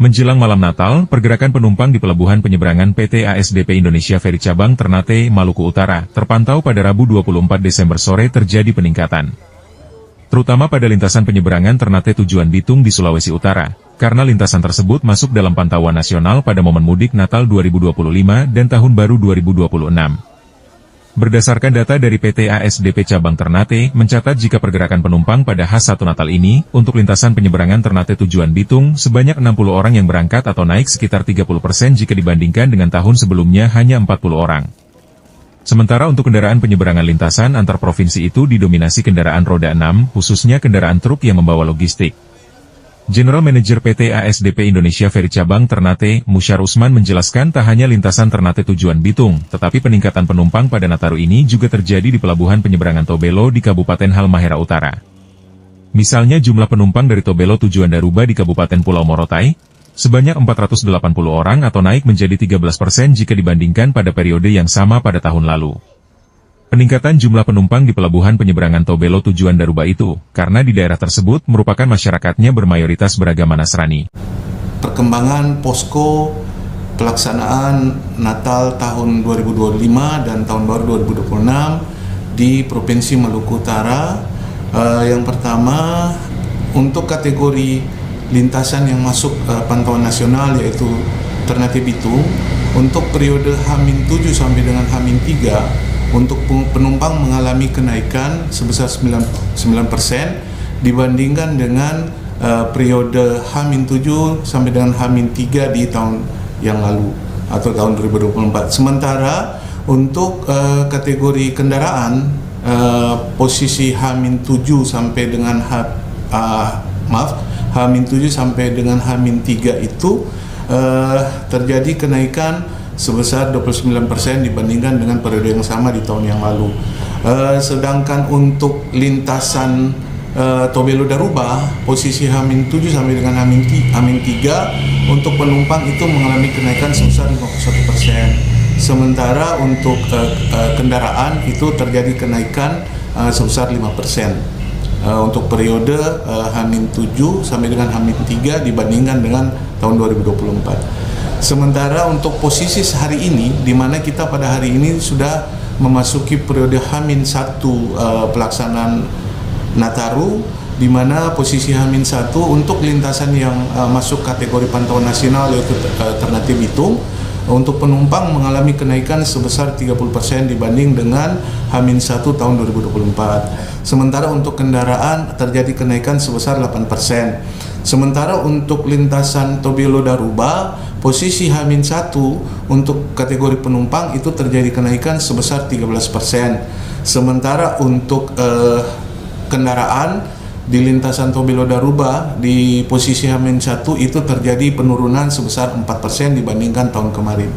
Menjelang malam Natal, pergerakan penumpang di Pelabuhan Penyeberangan PT ASDP Indonesia Ferry Cabang Ternate, Maluku Utara, terpantau pada Rabu 24 Desember sore terjadi peningkatan. Terutama pada lintasan penyeberangan Ternate tujuan Bitung di Sulawesi Utara, karena lintasan tersebut masuk dalam pantauan nasional pada momen mudik Natal 2025 dan Tahun Baru 2026. Berdasarkan data dari PT ASDP Cabang Ternate, mencatat jika pergerakan penumpang pada H1 Natal ini, untuk lintasan penyeberangan Ternate tujuan Bitung, sebanyak 60 orang yang berangkat atau naik sekitar 30% jika dibandingkan dengan tahun sebelumnya hanya 40 orang. Sementara untuk kendaraan penyeberangan lintasan antar provinsi itu didominasi kendaraan roda 6, khususnya kendaraan truk yang membawa logistik. General Manager PT ASDP Indonesia Ferry Cabang Ternate, Musyar Usman menjelaskan tak hanya lintasan Ternate tujuan Bitung, tetapi peningkatan penumpang pada Nataru ini juga terjadi di Pelabuhan Penyeberangan Tobelo di Kabupaten Halmahera Utara. Misalnya jumlah penumpang dari Tobelo tujuan Daruba di Kabupaten Pulau Morotai, sebanyak 480 orang atau naik menjadi 13% jika dibandingkan pada periode yang sama pada tahun lalu. Peningkatan jumlah penumpang di Pelabuhan Penyeberangan Tobelo tujuan Daruba itu, karena di daerah tersebut merupakan masyarakatnya bermayoritas beragama Nasrani. Perkembangan posko pelaksanaan Natal tahun 2025 dan Tahun Baru 2026 di Provinsi Maluku Utara. Yang pertama, untuk kategori lintasan yang masuk pantauan nasional yaitu Ternate Bitung, untuk periode H-7 sampai dengan H-3, untuk penumpang mengalami kenaikan sebesar 9% dibandingkan dengan periode H-7 sampai dengan H-3 di tahun yang lalu atau tahun 2024. Sementara untuk kategori kendaraan posisi H-7 sampai dengan H-7 sampai dengan H-3 itu terjadi kenaikan sebesar 29% dibandingkan dengan periode yang sama di tahun yang lalu. Sedangkan untuk lintasan Tobelo Daruba, posisi H-7 sampai dengan H-3 untuk penumpang itu mengalami kenaikan sebesar 51%. Sementara untuk kendaraan itu terjadi kenaikan sebesar 5%. Untuk periode H-7 sampai dengan H-3 dibandingkan dengan tahun 2024. Sementara untuk posisi sehari ini, di mana kita pada hari ini sudah memasuki periode H-1 pelaksanaan Nataru, di mana posisi H-1 untuk lintasan yang masuk kategori pantauan nasional yaitu Ternate Bitung, untuk penumpang mengalami kenaikan sebesar 30% dibanding dengan H-1 tahun 2024. Sementara untuk kendaraan terjadi kenaikan sebesar 8%. Sementara untuk lintasan Tobelo Daruba, posisi H-1 untuk kategori penumpang itu terjadi kenaikan sebesar 13%. Sementara untuk kendaraan di lintasan Tobelo Daruba di posisi H-1 itu terjadi penurunan sebesar 4% dibandingkan tahun kemarin.